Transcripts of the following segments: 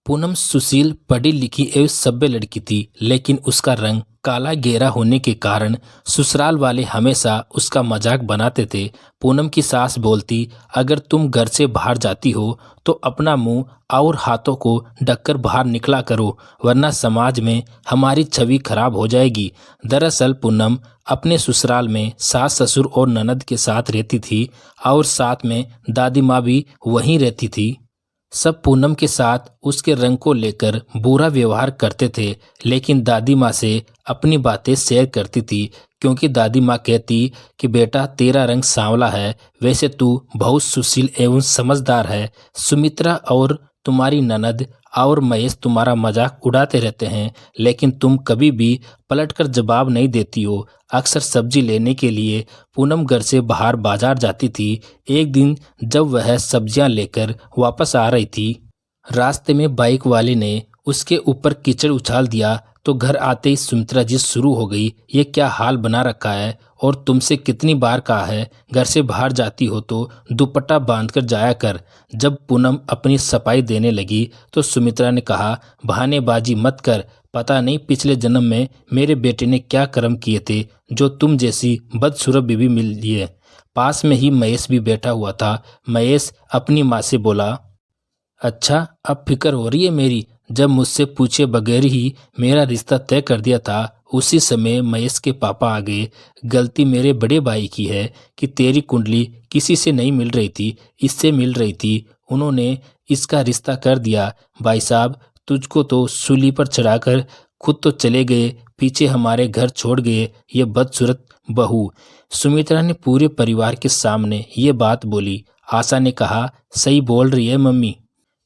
पूनम सुशील पढ़ी लिखी एवं सभ्य लड़की थी, लेकिन उसका रंग काला घेरा होने के कारण ससुराल वाले हमेशा उसका मजाक बनाते थे। पूनम की सास बोलती, अगर तुम घर से बाहर जाती हो तो अपना मुंह और हाथों को ढककर बाहर निकला करो, वरना समाज में हमारी छवि खराब हो जाएगी। दरअसल पूनम अपने ससुराल में सास ससुर और ननद के साथ रहती थी और साथ में दादी माँ भी वहीं रहती थी। सब पूनम के साथ उसके रंग को लेकर बुरा व्यवहार करते थे, लेकिन दादी माँ से अपनी बातें शेयर करती थी, क्योंकि दादी माँ कहती कि बेटा तेरा रंग सांवला है, वैसे तू बहुत सुशील एवं समझदार है। सुमित्रा और तुम्हारी ननद और महेश तुम्हारा मजाक उड़ाते रहते हैं, लेकिन तुम कभी भी पलटकर जवाब नहीं देती हो। अक्सर सब्जी लेने के लिए पूनम घर से बाहर बाजार जाती थी। एक दिन जब वह सब्जियां लेकर वापस आ रही थी, रास्ते में बाइक वाले ने उसके ऊपर कीचड़ उछाल दिया तो घर आते ही सुमित्रा जी शुरू हो गई, ये क्या हाल बना रखा है, और तुमसे कितनी बार कहा है घर से बाहर जाती हो तो दुपट्टा बांधकर जाया कर। जब पूनम अपनी सफाई देने लगी तो सुमित्रा ने कहा, बहानेबाजी मत कर, पता नहीं पिछले जन्म में मेरे बेटे ने क्या कर्म किए थे जो तुम जैसी बदसूरत बीवी मिली है। पास में ही महेश भी बैठा हुआ था। महेश अपनी माँ से बोला, अच्छा अब फिक्र हो रही है मेरी, जब मुझसे पूछे बगैर ही मेरा रिश्ता तय कर दिया था। उसी समय महेश के पापा आ गए, गलती मेरे बड़े भाई की है कि तेरी कुंडली किसी से नहीं मिल रही थी, इससे मिल रही थी, उन्होंने इसका रिश्ता कर दिया। भाई साहब, तुझको तो सूली पर चढ़ाकर खुद तो चले गए, पीछे हमारे घर छोड़ गए, ये बदसूरत बहू। सुमित्रा ने पूरे परिवार के सामने ये बात बोली। आशा ने कहा, सही बोल रही है मम्मी।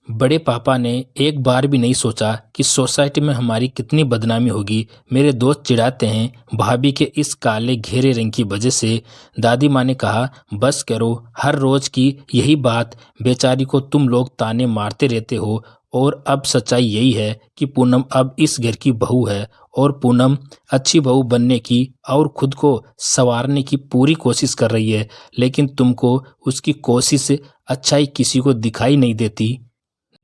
बड़े पापा ने एक बार भी नहीं सोचा कि सोसाइटी में हमारी कितनी बदनामी होगी। मेरे दोस्त चिढ़ाते हैं भाभी के इस काले घेरे रंग की वजह से। दादी माँ ने कहा, बस करो, हर रोज की यही बात, बेचारी को तुम लोग ताने मारते रहते हो। और अब सच्चाई यही है कि पूनम अब इस घर की बहू है, और पूनम अच्छी बहू बनने की और खुद को संवारने की पूरी कोशिश कर रही है, लेकिन तुमको उसकी कोशिश अच्छाई किसी को दिखाई नहीं देती,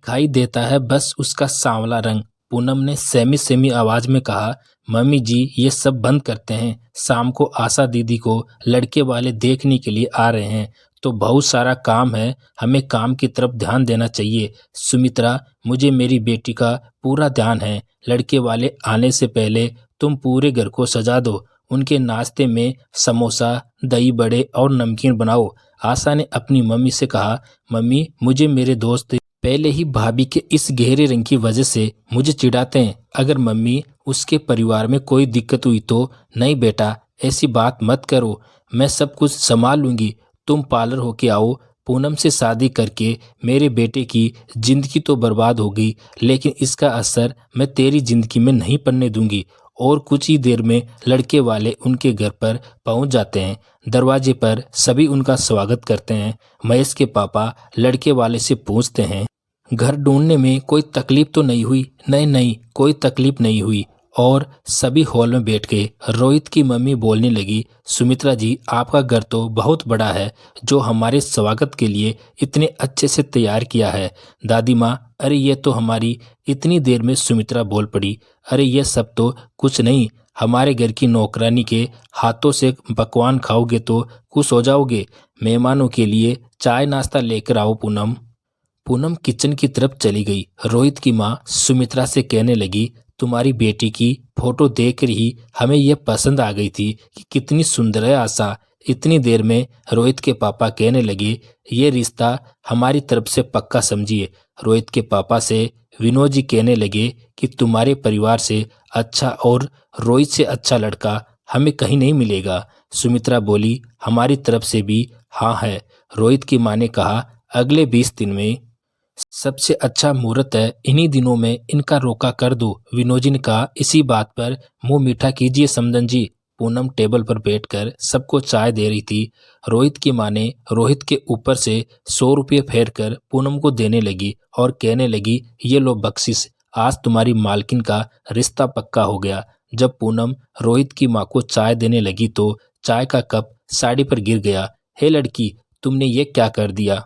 दिखाई देता है बस उसका सांवला रंग। पूनम ने सेमी सेमी आवाज में कहा, मम्मी जी ये सब बंद करते हैं, शाम को आशा दीदी को लड़के वाले देखने के लिए आ रहे हैं, तो बहुत सारा काम है, हमें काम की तरफ ध्यान देना चाहिए। सुमित्रा, मुझे मेरी बेटी का पूरा ध्यान है, लड़के वाले आने से पहले तुम पूरे घर को सजा दो, उनके नाश्ते में समोसा, दही बड़े और नमकीन बनाओ। आशा ने अपनी मम्मी से कहा, मम्मी मुझे मेरे दोस्त पहले ही भाभी के इस गहरे रंग की वजह से मुझे चिढ़ाते हैं, अगर मम्मी उसके परिवार में कोई दिक्कत हुई तो। नहीं बेटा, ऐसी बात मत करो, मैं सब कुछ संभाल लूंगी, तुम पार्लर होके आओ। पूनम से शादी करके मेरे बेटे की जिंदगी तो बर्बाद हो गई, लेकिन इसका असर मैं तेरी जिंदगी में नहीं पड़ने दूंगी। और कुछ ही देर में लड़के वाले उनके घर पर पहुंच जाते हैं। दरवाजे पर सभी उनका स्वागत करते हैं। महेश के पापा लड़के वाले से पूछते हैं, घर ढूंढने में कोई तकलीफ तो नहीं हुई? नहीं नहीं, कोई तकलीफ नहीं हुई। और सभी हॉल में बैठ गए। रोहित की मम्मी बोलने लगी, सुमित्रा जी आपका घर तो बहुत बड़ा है, जो हमारे स्वागत के लिए इतने अच्छे से तैयार किया है। दादी माँ, अरे ये तो हमारी, इतनी देर में सुमित्रा बोल पड़ी, अरे ये सब तो कुछ नहीं, हमारे घर की नौकरानी के हाथों से पकवान खाओगे तो खुश हो जाओगे। मेहमानों के लिए चाय नाश्ता लेकर आओ पूनम। पूनम किचन की तरफ चली गई। रोहित की माँ सुमित्रा से कहने लगी, तुम्हारी बेटी की फोटो देखकर ही हमें यह पसंद आ गई थी कि कितनी सुंदर है आशा। इतनी देर में रोहित के पापा कहने लगे, ये रिश्ता हमारी तरफ से पक्का समझिए। रोहित के पापा से विनोद जी कहने लगे कि तुम्हारे परिवार से अच्छा और रोहित से अच्छा लड़का हमें कहीं नहीं मिलेगा। सुमित्रा बोली, हमारी तरफ से भी हाँ है। रोहित की माँ ने कहा, अगले 20 दिन में सबसे अच्छा मुहूर्त है, इन्हीं दिनों में इनका रोका कर दो। विनोद जी ने कहा, इसी बात पर मुंह मीठा कीजिए समधन जी। पूनम टेबल पर बैठकर सबको चाय दे रही थी। रोहित की माँ ने रोहित के ऊपर से 100 रुपये फेर कर पूनम को देने लगी और कहने लगी, ये लो बख्शिश, आज तुम्हारी मालकिन का रिश्ता पक्का हो गया। जब पूनम रोहित की माँ को चाय देने लगी तो चाय का कप साड़ी पर गिर गया। हे लड़की, तुमने ये क्या कर दिया?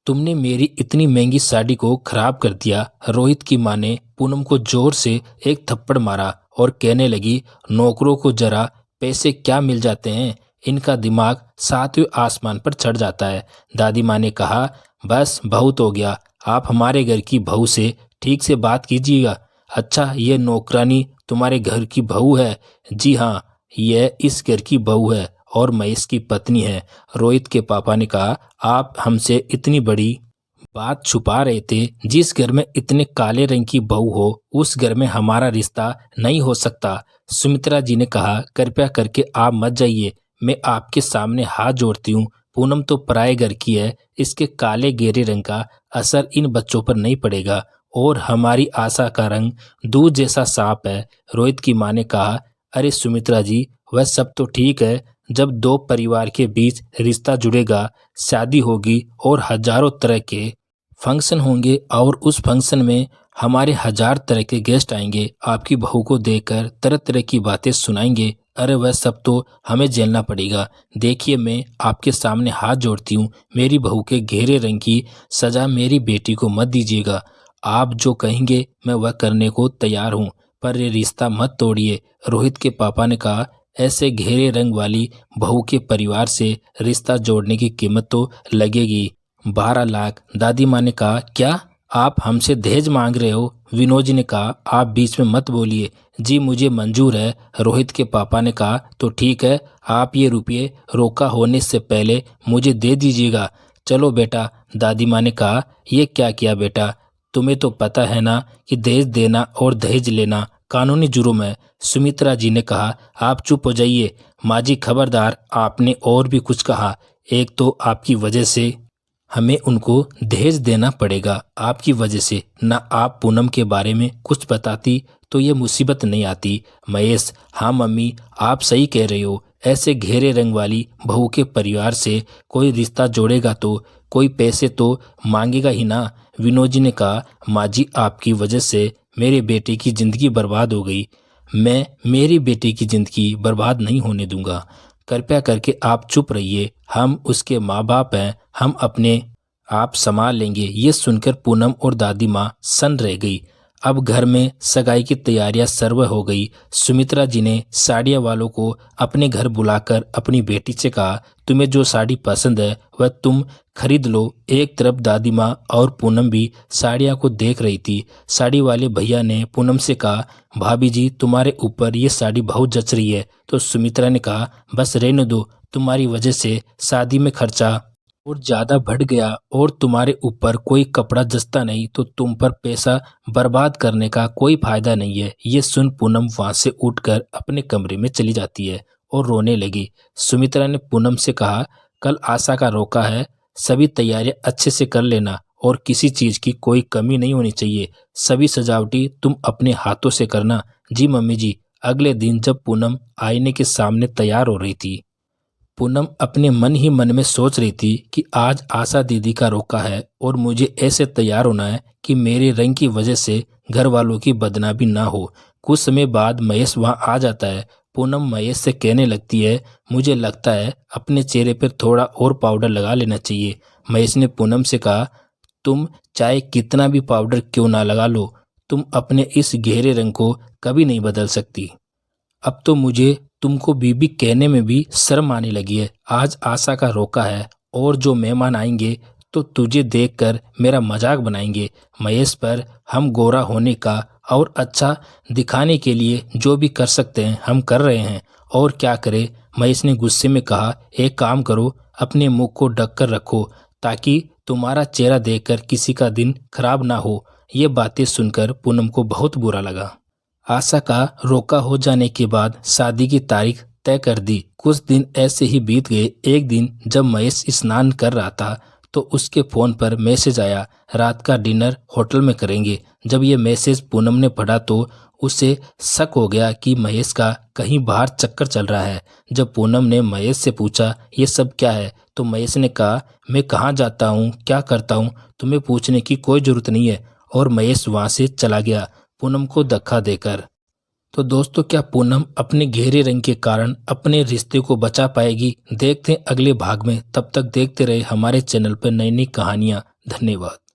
तुमने मेरी इतनी महंगी साड़ी को खराब कर दिया। रोहित की माँ ने पूनम को जोर से एक थप्पड़ मारा और कहने लगी, नौकरों को जरा पैसे क्या मिल जाते हैं, इनका दिमाग सातवें आसमान पर चढ़ जाता है। दादी माँ ने कहा, बस बहुत हो गया, आप हमारे घर की बहू से ठीक से बात कीजिएगा। अच्छा, ये नौकरानी तुम्हारे घर की बहू है? जी हाँ, यह इस घर की बहू है और मैं इसकी पत्नी है। रोहित के पापा ने कहा, आप हमसे इतनी बड़ी बात छुपा रहे थे। जिस घर में इतने काले रंग की बहू हो उस घर में हमारा रिश्ता नहीं हो सकता। सुमित्रा जी ने कहा, कृपया करके आप मत जाइए, मैं आपके सामने हाथ जोड़ती हूँ। पूनम तो पराये घर की है, इसके काले गेरे रंग का असर इन बच्चों पर नहीं पड़ेगा और हमारी आशा का रंग दूध जैसा साफ है। रोहित की माँ ने कहा, अरे सुमित्रा जी, वह सब तो ठीक है, जब दो परिवार के बीच रिश्ता जुड़ेगा, शादी होगी और हजारों तरह के फंक्शन होंगे और उस फंक्शन में हमारे हजार तरह के गेस्ट आएंगे, आपकी बहू को देखकर तरह तरह की बातें सुनाएंगे। अरे वह सब तो हमें झेलना पड़ेगा। देखिए, मैं आपके सामने हाथ जोड़ती हूँ, मेरी बहू के गहरे रंग की सजा मेरी बेटी को मत दीजिएगा। आप जो कहेंगे मैं वह करने को तैयार हूँ, पर ये रिश्ता मत तोड़िए। रोहित के पापा ने कहा, ऐसे गहरे रंग वाली बहू के परिवार से रिश्ता जोड़ने की कीमत तो लगेगी 12 लाख। दादी माँ ने कहा, क्या आप हमसे दहेज मांग रहे हो? विनोद जी ने कहा, आप बीच में मत बोलिए। जी मुझे मंजूर है। रोहित के पापा ने कहा, तो ठीक है, आप ये रुपये रोका होने से पहले मुझे दे दीजिएगा। चलो बेटा। दादी माँ ने कहा, ये क्या किया बेटा, तुम्हें तो पता है ना कि दहेज देना और दहेज लेना कानूनी जुर्म है। सुमित्रा जी ने कहा, आप चुप हो जाइए। माँ जी खबरदार, आपने और भी कुछ कहा। एक तो आपकी वजह से हमें उनको दहेज देना पड़ेगा, आपकी वजह से ना आप पूनम के बारे में कुछ बताती तो ये मुसीबत नहीं आती। महेश, हाँ मम्मी, आप सही कह रहे हो। ऐसे गहरे रंग वाली बहू के परिवार से कोई रिश्ता जोड़ेगा तो कोई पैसे तो मांगेगा ही ना। विनोद जी ने कहा, माँ जी आपकी वजह से मेरे बेटे की जिंदगी बर्बाद हो गई, मैं मेरी बेटे की जिंदगी बर्बाद नहीं होने दूंगा। कृपया करके आप चुप रहिए, हम उसके माँ बाप हैं, हम अपने आप संभाल लेंगे। ये सुनकर पूनम और दादी माँ सन्न रह गई। अब घर में सगाई की तैयारियां सर्व हो गई। सुमित्रा जी ने साड़ियाँ वालों को अपने घर बुलाकर अपनी बेटी से कहा, तुम्हें जो साड़ी पसंद है वह तुम खरीद लो। एक तरफ दादी माँ और पूनम भी साड़ियाँ को देख रही थी। साड़ी वाले भैया ने पूनम से कहा, भाभी जी तुम्हारे ऊपर ये साड़ी बहुत जच रही है। तो सुमित्रा ने कहा, बस रहने दो, तुम्हारी वजह से शादी में खर्चा और ज़्यादा बढ़ गया और तुम्हारे ऊपर कोई कपड़ा जचता नहीं तो तुम पर पैसा बर्बाद करने का कोई फायदा नहीं है। ये सुन पूनम वहां से उठकर अपने कमरे में चली जाती है और रोने लगी। सुमित्रा ने पूनम से कहा, कल आशा का रोका है, सभी तैयारियां अच्छे से कर लेना और किसी चीज़ की कोई कमी नहीं होनी चाहिए। सभी सजावटी तुम अपने हाथों से करना। जी मम्मी जी। अगले दिन जब पूनम आईने के सामने तैयार हो रही थी, पूनम अपने मन ही मन में सोच रही थी कि आज आशा दीदी का रोका है और मुझे ऐसे तैयार होना है कि मेरे रंग की वजह से घर वालों की बदनामी ना हो। कुछ समय बाद महेश वहां आ जाता है। पूनम महेश से कहने लगती है, मुझे लगता है अपने चेहरे पर थोड़ा और पाउडर लगा लेना चाहिए। महेश ने पूनम से कहा, तुम चाहे कितना भी पाउडर क्यों ना लगा लो, तुम अपने इस गहरे रंग को कभी नहीं बदल सकती। अब तो मुझे तुमको बीबी कहने में भी शर्म आने लगी है। आज आशा का रोका है और जो मेहमान आएंगे तो तुझे देखकर मेरा मजाक बनाएंगे। महेश, पर हम गोरा होने का और अच्छा दिखाने के लिए जो भी कर सकते हैं हम कर रहे हैं, और क्या करें। महेश ने गुस्से में कहा, एक काम करो, अपने मुंह को ढक कर रखो ताकि तुम्हारा चेहरा देखकर किसी का दिन खराब ना हो। ये बातें सुनकर पूनम को बहुत बुरा लगा। आशा का रोका हो जाने के बाद शादी की तारीख तय कर दी। कुछ दिन ऐसे ही बीत गए। एक दिन जब महेश स्नान कर रहा था तो उसके फोन पर मैसेज आया, रात का डिनर होटल में करेंगे। जब ये मैसेज पूनम ने पढ़ा तो उसे शक हो गया कि महेश का कहीं बाहर चक्कर चल रहा है। जब पूनम ने महेश से पूछा, ये सब क्या है, तो महेश ने कहा, मैं कहाँ जाता हूँ, क्या करता हूँ, तुम्हें पूछने की कोई जरूरत नहीं है। और महेश वहाँ से चला गया पूनम को धक्का देकर। तो दोस्तों, क्या पूनम अपने गहरे रंग के कारण अपने रिश्ते को बचा पाएगी? देखते हैं अगले भाग में। तब तक देखते रहे हमारे चैनल पर नई नई कहानियाँ। धन्यवाद।